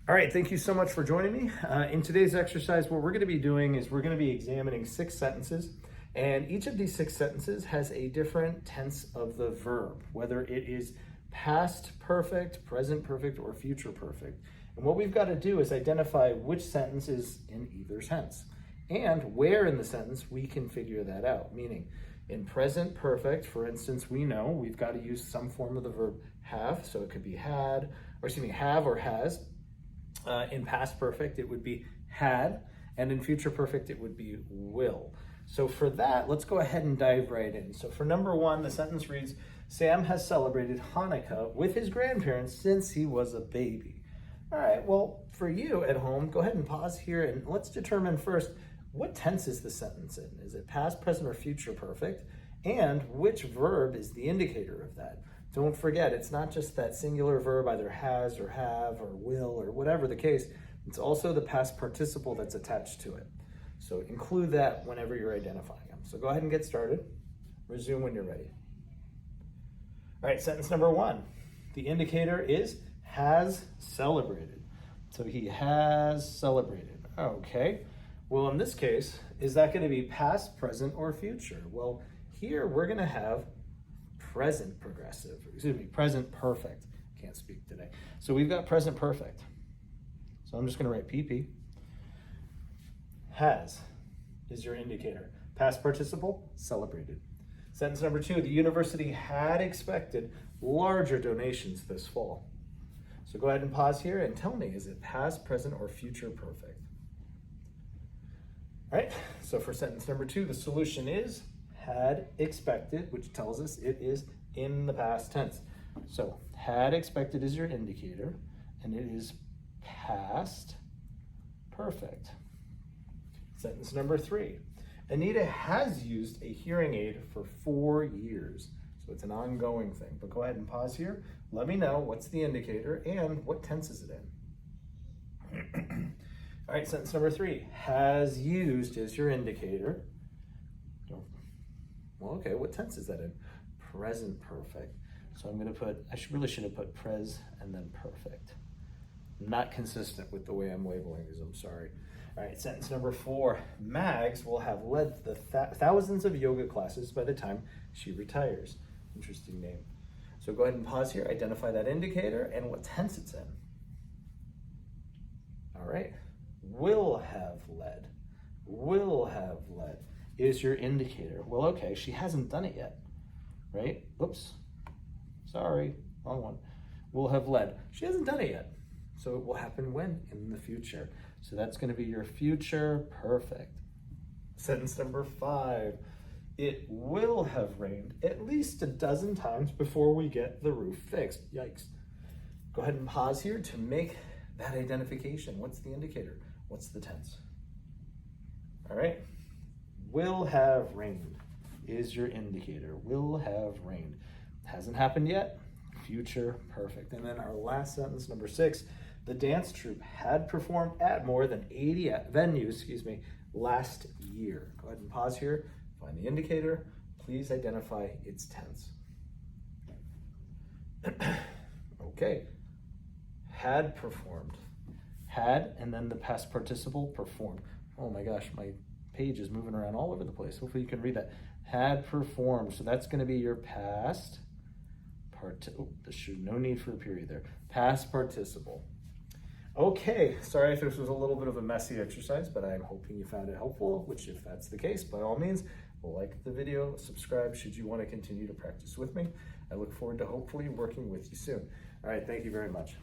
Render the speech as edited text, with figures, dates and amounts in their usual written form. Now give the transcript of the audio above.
All right, thank you so much for joining me. In today's exercise, what we're going to be doing is we're going to be examining 6 sentences, and each of these 6 sentences has a different tense of the verb, whether it is past perfect, present perfect, or future perfect. And what we've got to do is identify which sentence is in either tense, and where in the sentence we can figure that out, meaning in present perfect, for instance, we know we've got to use some form of the verb have, so it could be had, or excuse me, have or has. In past perfect, it would be had, and in future perfect, it would be will. So for that, let's go ahead and dive right in. So for number 1, the sentence reads, Sam has celebrated Hanukkah with his grandparents since he was a baby. All right, well, for you at home, go ahead and pause here and let's determine first, what tense is the sentence in? Is it past, present, or future perfect? And which verb is the indicator of that? Don't forget, it's not just that singular verb, either has or have or will or whatever the case. It's also the past participle that's attached to it. So include that whenever you're identifying them. So go ahead and get started. Resume when you're ready. All right, sentence number 1. The indicator is has celebrated. So he has celebrated. Okay. Well, in this case, is that going to be past, present, or future? Well, here we're going to have present perfect. Can't speak today. So we've got present perfect. So I'm just going to write PP. Has is your indicator. Past participle, celebrated. Sentence number 2, the university had expected larger donations this fall. So go ahead and pause here and tell me, is it past, present, or future perfect? All right, so for sentence number 2, the solution is had expected, which tells us it is in the past tense. So had expected is your indicator, and it is past perfect. Sentence number 3. Anita has used a hearing aid for 4 years. So it's an ongoing thing, but go ahead and pause here. Let me know what's the indicator and what tense is it in. All right, sentence number 3. Has used is your indicator. Well, okay, what tense is that in? Present perfect. So I'm going to put, really should have put pres and then perfect. Not consistent with the way I'm labeling these, I'm sorry. All right, sentence number 4. Mags will have led the thousands of yoga classes by the time she retires. Interesting name. So go ahead and pause here, identify that indicator and what tense it's in. All right, will have led. Will have led is your indicator. Well, okay, she hasn't done it yet, right? Oops, sorry, wrong one. Will have led. She hasn't done it yet. So it will happen when? In the future. So that's going to be your future perfect. Sentence number 5. It will have rained at least a dozen times before we get the roof fixed. Yikes. Go ahead and pause here to make that identification. What's the indicator? What's the tense? All right. Will have rained is your indicator. Will have rained. Hasn't happened yet. Future perfect. And then our last sentence, number 6, the dance troupe had performed at more than 80 venues, last year. Go ahead and pause here, find the indicator. Please identify its tense. Okay. Had performed. Had, and then the past participle, performed. Oh my gosh, my page is moving around all over the place. Hopefully you can read that. Had performed. So that's going to be your past no need for a period there. Past participle. Okay, sorry if this was a little bit of a messy exercise, but I'm hoping you found it helpful, which if that's the case, by all means, like the video, subscribe should you want to continue to practice with me. I look forward to hopefully working with you soon. All right, thank you very much.